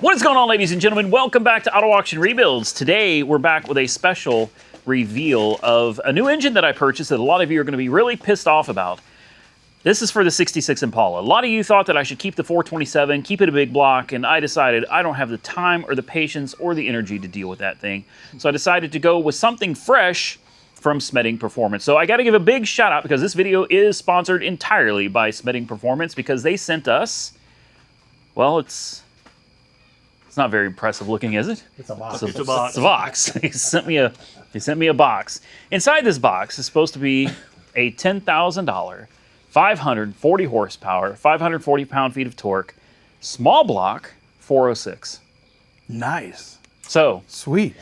What is going on, ladies and gentlemen? Welcome back to Auto Auction Rebuilds. Today, we're back with a special reveal of a new engine that I purchased that a lot of you are going to be really pissed off about. This is for the 66 Impala. A lot of you thought that I should keep the 427, keep it a big block, and I decided I don't have the time or the patience or the energy to deal with that thing. So I decided to go with something fresh from Smeding Performance. So I got to give a big shout out because this video is sponsored entirely by Smeding Performance because they sent us, well, it's not very impressive looking, is it? It's a box. It's a box. They sent me a box. Inside this box is supposed to be a $10,000, 540 horsepower, 540 pound-feet of torque, small block 406. Nice. So, Sweet.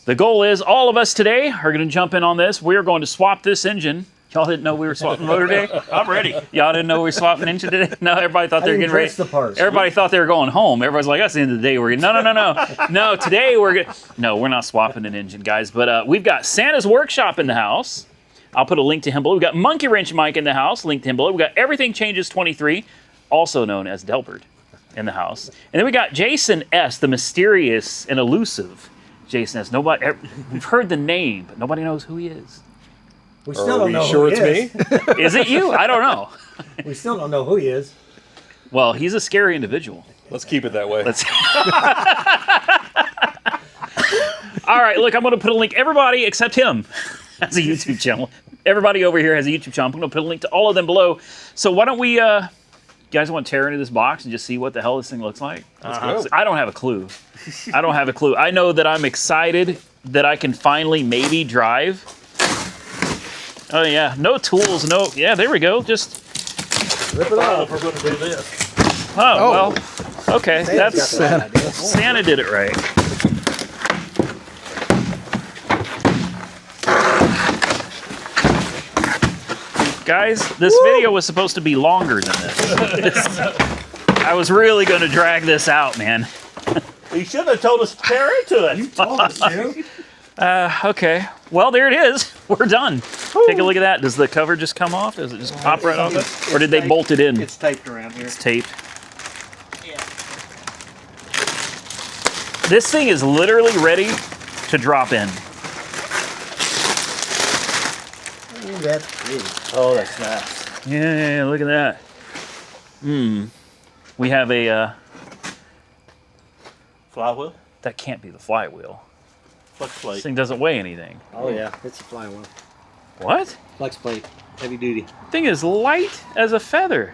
the goal is all of us today are going to jump in on this. We are going to swap this engine. Y'all didn't know we were swapping motor today? I'm ready. Y'all didn't know we were swapping engine today? No, everybody thought they were getting ready. The parts. Everybody thought they were going home. Everybody's like, that's the end of the day. We're getting, no. No, today we're going no, we're not swapping an engine, guys. But we've got Santa's Workshop in the house. I'll put a link to him below. We've got Monkey Wrench Mike in the house. Link to him below. We've got Everything Changes 23, also known as Delbert, in the house. And then we got Jason S., the mysterious and elusive Jason S. We've heard the name, but nobody knows who he is. We still don't know sure who he it's is. me? Is it you? I don't know. We still don't know who he is. Well, he's a scary individual. Let's keep it that way. All right, look, I'm going to put a link. Everybody except him has a YouTube channel. Everybody over here has a YouTube channel. I'm going to put a link to all of them below. So why don't we, you guys want to tear into this box and just see what the hell this thing looks like? Let's go. I don't have a clue. I know that I'm excited that I can finally maybe drive. Oh, yeah. No tools. No. Yeah, there we go. Just. Rip it off. We're going to do this. Oh, well. Okay. Santa's got the right idea. Santa did it right. Guys, this video was supposed to be longer than this. I was really going to drag this out, man. You should have told us to tear into it. You told us to. Okay. Well, there it is. We're done. Take a look at that. Does the cover just come off? Does it just pop right off? Or did they bolt it in? It's taped around here. It's taped. This thing is literally ready to drop in. Ooh, that's big. Oh, that's nice. Yeah, look at that. We have a, Flywheel? that can't be the flywheel. Flex This plate. thing doesn't weigh anything. Oh, yeah. It's a flywheel. What? Flex plate. Heavy duty. Thing is light as a feather.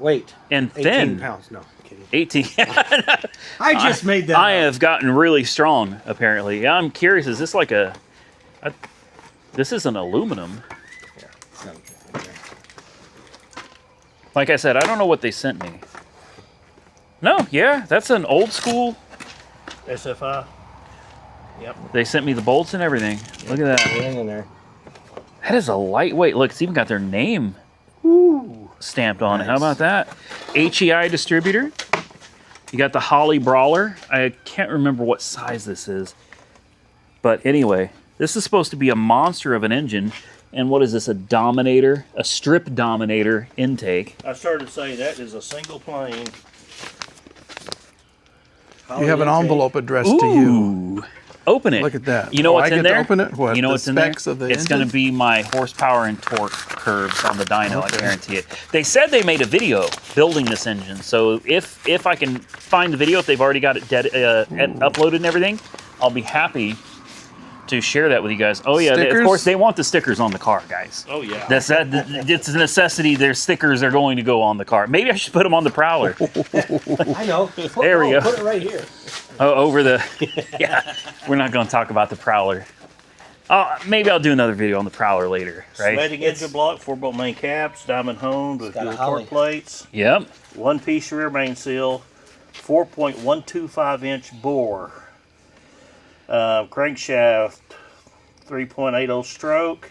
Weight. And 18 thin. pounds. No, I'm kidding. 18. I just made that I up. have gotten really strong, apparently. Yeah, I'm curious, is this like this is an aluminum. Yeah, it's not a big thing. Like I said, I don't know what they sent me. No, yeah, that's an old school. SFI. Yep. They sent me the bolts and everything. Look at that. Hang in there. That is a lightweight. Look, it's even got their name stamped on it. How about that? HEI distributor. You got the Holly Brawler. I can't remember what size this is. But anyway, this is supposed to be a monster of an engine. And what is this, a Dominator? A strip Dominator intake. I started to say that is a single plane. You have an envelope addressed to you. Ooh. Open it. Look at that. You know Oh, what's I in get to there? open it? What, You know the what's in there? specs of the It's going to engine? be my horsepower and torque curves on the dyno. Okay. I guarantee it. They said they made a video building this engine. So if I can find the video, if they've already got it uploaded and everything, I'll be happy to share that with you guys. Oh yeah, of Stickers? course they want the stickers on the car, guys. Oh, yeah. It's a necessity. Their stickers are going to go on the car. Maybe I should put them on the Prowler. I know. There we go. Put it right here. Oh, over the. Yeah, we're not going to talk about the Prowler. Maybe I'll do another video on the Prowler later, right? Smeding engine block, 4-bolt main caps, diamond honed with got a dual Holly. torque plates, Yep. one-piece rear main seal, 4.125-inch bore, crankshaft, 3.80 stroke,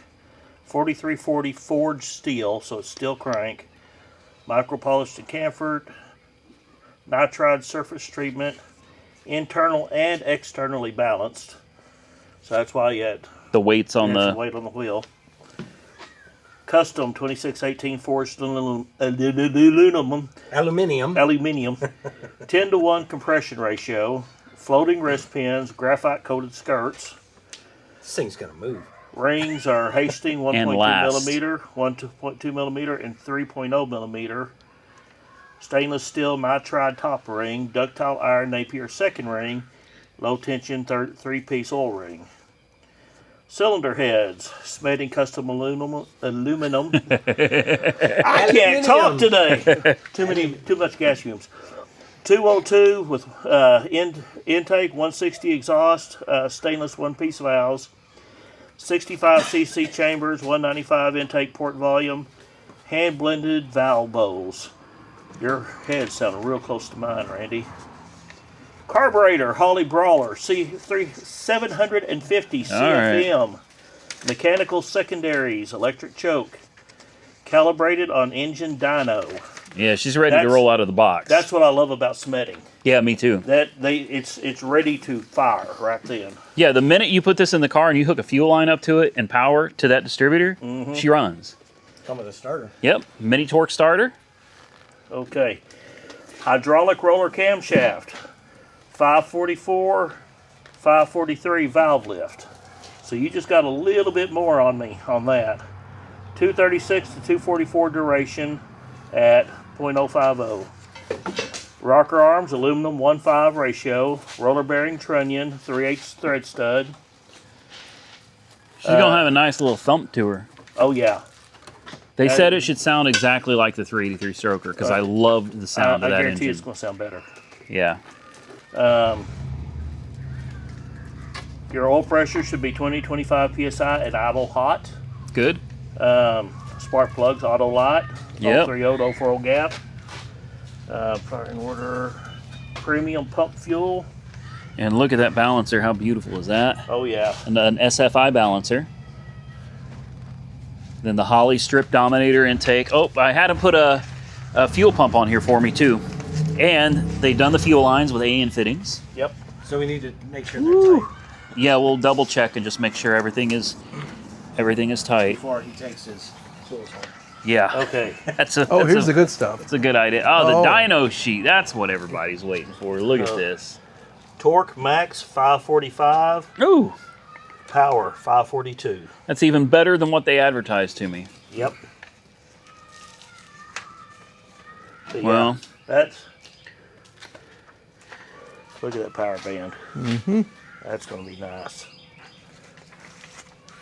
4340 forged steel, so it's steel crank, micro polished and chamfered, nitride surface treatment, internal and externally balanced. So that's why you had The weights on some the. weight on the wheel. custom 2618 forged aluminum, Aluminium. aluminium 10-to-1 compression ratio, floating wrist pins, graphite coated skirts. This thing's gonna move. Rings are Hastings 1.2 last. millimeter, 1.2 millimeter, and 3.0 millimeter. Stainless steel nitride top ring, ductile iron Napier second ring, low tension 3-piece oil ring. Cylinder heads, Smeding custom aluminum. I can't talk today. Too much gas fumes. 202 with intake, 160 exhaust, stainless one-piece valves, 65 cc chambers, 195 intake port volume, hand blended valve bowls. Your head's sounding real close to mine, Randy. Carburetor, Holly Brawler, C3 750 CFM. Mechanical secondaries, electric choke. Calibrated on engine dyno. Yeah, she's ready to roll out of the box. That's what I love about Smeding. Yeah, me too. It's ready to fire right then. Yeah, the minute you put this in the car and you hook a fuel line up to it and power to that distributor, she runs. Come with a starter. Yep, mini torque starter. Okay. Hydraulic roller camshaft. 544, 543 valve lift. So you just got a little bit more on me on that. 236 to 244 duration at 0.050. Rocker arms, aluminum 1:5 ratio. Roller bearing trunnion, 3/8 thread stud. She's gonna have a nice little thump to her. Oh yeah. They said it should sound exactly like the 383 stroker because I loved the sound of that I guarantee engine. it's going to sound better. Yeah. Your oil pressure should be 20-25 psi at idle hot. Good. Spark plugs, auto light, Yep. 030 to 040 gap. Firing order, premium pump fuel. And look at that balancer. How beautiful is that? Oh yeah. And an SFI balancer. Then the Holley strip dominator intake. Oh, I had to put a fuel pump on here for me too. And they've done the fuel lines with AN fittings. Yep. So we need to make sure they're tight Yeah, we'll double check and just make sure everything is tight. before he takes his tools home. Yeah. Okay. Here's the good stuff. That's a good idea. Oh, the Oh. dyno sheet. That's what everybody's waiting for. Look at this. Torque max 545. Ooh, Power 542. that's even better than what they advertised to me. Yep. So, yeah, Well, that's. Look at that power band. Mm-hmm. That's going to be nice.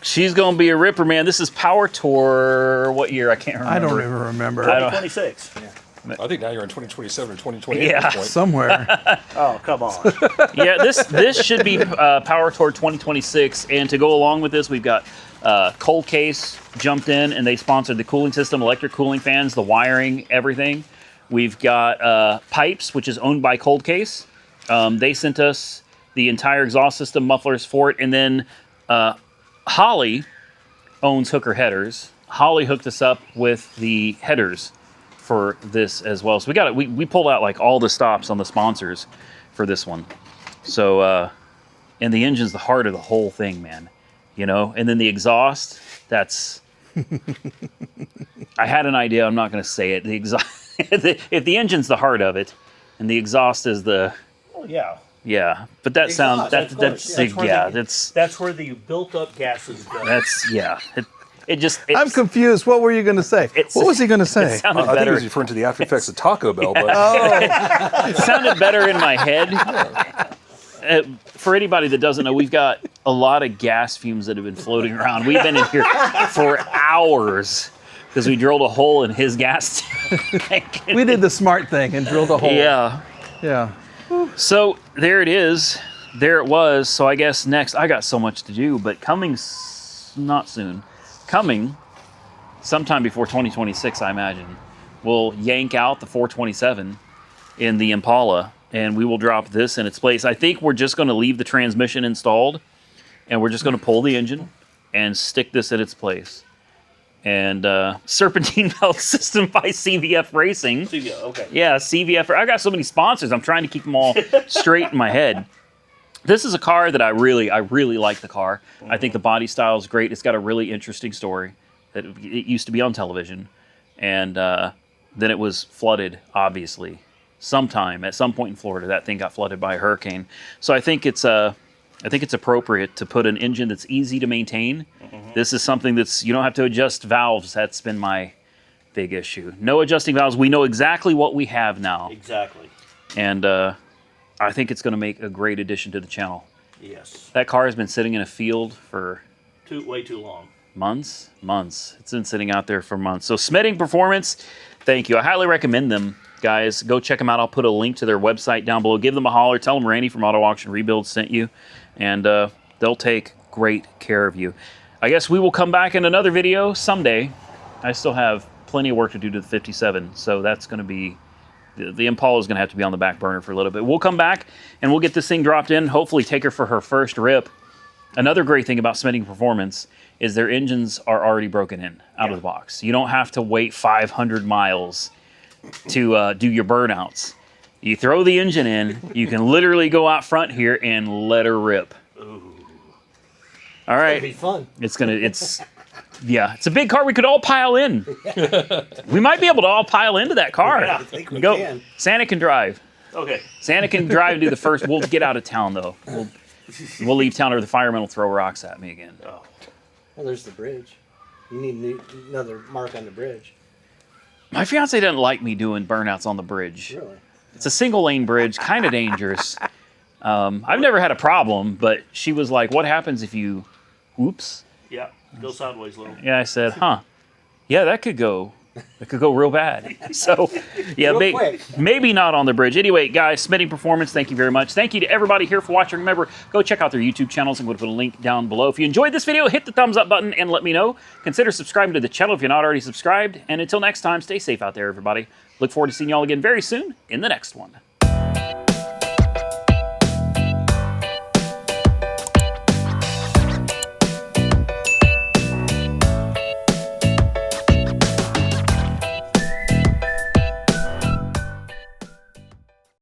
she's gonna be a ripper, man. This is Power Tour. What year? I can't remember. I don't even remember. 2026. Yeah. I think now you're in 2027 or 2028 Yeah. at this point. Somewhere. Oh, come on. Yeah, this should be Power Tour 2026. And to go along with this, we've got Cold Case jumped in, and they sponsored the cooling system, electric cooling fans, the wiring, everything. We've got Pipes, which is owned by Cold Case. They sent us the entire exhaust system, mufflers for it, and then Holley owns Hooker Headers. Holley hooked us up with the headers for this as well. So we got it. We pulled out like all the stops on the sponsors for this one. So and the engine's the heart of the whole thing, man. You know, and then the exhaust. That's. I had an idea. I'm not going to say it. The exhaust. If the engine's the heart of it, and the exhaust is the. Oh, yeah. Yeah, but that sounds Exhaust, of course. That's where the built-up gases go. It just. I'm confused. What were you going to say? What was he going to say? It sounded I think he better. was referring to the after effects of Taco Bell, but It sounded better in my head. For anybody that doesn't know, we've got a lot of gas fumes that have been floating around. We've been in here for hours because we drilled a hole in his gas tank. We did the smart thing and drilled a hole. Yeah. Yeah. So there it is. There it was. So I guess next, I got so much to do, but coming not soon. Coming sometime before 2026, I imagine. We'll yank out the 427 in the Impala, and we will drop this in its place. I think we're just going to leave the transmission installed, and we're just going to pull the engine and stick this in its place. And Serpentine Belt System by CVF Racing. Okay. Yeah, CVF. I got so many sponsors. I'm trying to keep them all straight in my head. This is a car that I really like the car. I think the body style is great. It's got a really interesting story. It used to be on television, and then it was flooded, obviously. At some point in Florida, that thing got flooded by a hurricane. So I think it's appropriate to put an engine that's easy to maintain. This is something you don't have to adjust valves. That's been my big issue. No adjusting valves. We know exactly what we have now. Exactly. And I think it's going to make a great addition to the channel. Yes. That car has been sitting in a field for Way too long. months. It's been sitting out there for months. So Smeding Performance, thank you. I highly recommend them, guys. Go check them out. I'll put a link to their website down below. Give them a holler. Tell them Randy from Auto Auction Rebuild sent you, and they'll take great care of you. I guess we will come back in another video someday. I still have plenty of work to do to the 57, so that's going to be the Impala is going to have to be on the back burner for a little bit. We'll come back and we'll get this thing dropped in. Hopefully, take her for her first rip. Another great thing about Smeding Performance is their engines are already broken in out of the box. You don't have to wait 500 miles to do your burnouts. You throw the engine in, you can literally go out front here and let her rip. Ooh. All right. It'll be fun. It's a big car we could all pile in. We might be able to all pile into that car. Yeah, I think we Go. can. Santa can drive. Okay. Santa can drive and do the first. We'll get out of town, though. We'll leave town or the firemen will throw rocks at me again. Oh. Well, there's the bridge. You need another mark on the bridge. My fiance doesn't like me doing burnouts on the bridge. Really? It's a single lane bridge, kind of dangerous. I've never had a problem, but she was like, what happens if you, whoops? Yeah. Go sideways a little. Yeah, I said, huh. Yeah, that could go real bad. So, yeah, Real quick. maybe not on the bridge. Anyway, guys, Smeding Performance, thank you very much. Thank you to everybody here for watching. Remember, go check out their YouTube channels. I'm going to put a link down below. If you enjoyed this video, hit the thumbs up button and let me know. Consider subscribing to the channel if you're not already subscribed. And until next time, stay safe out there, everybody. Look forward to seeing you all again very soon in the next one.